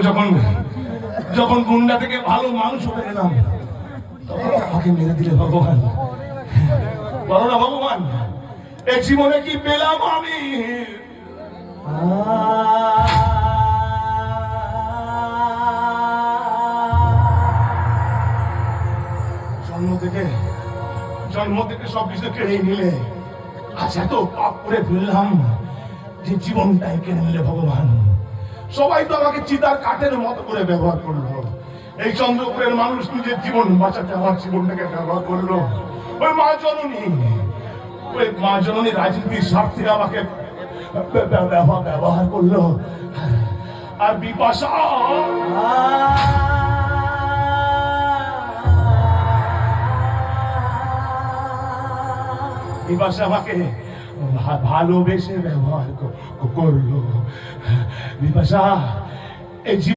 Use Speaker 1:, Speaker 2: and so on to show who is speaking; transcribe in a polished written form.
Speaker 1: যখন যখন গুন্ডা থেকে ভালো মানুষ হতে গেলাম তখন আমাকে মেরে দিলে ভগবান। বলো না ভগবান, এই জীবনে কি পেলাম আমি? জন্ম থেকে সবকিছু কেড়ে নিলে, আজ এত পাপ করে ফেললাম যে জীবনটাই কেড়ে নিলে ভগবান। সবাই তো আমাকে চিতার কাঠের মতো করে ব্যবহার করলো। এই চন্দ্রপুরের মানুষ নিজের জীবন বাঁচাতে আমার জীবনটাকে ব্যবহার করলো। ওই মা জননী রাজনীতির স্বার্থে আমাকে ব্যবহার করলো। আর বিপাশা আমাকে ভালোবেসে ব্যবহার করলো। বিপাশা এই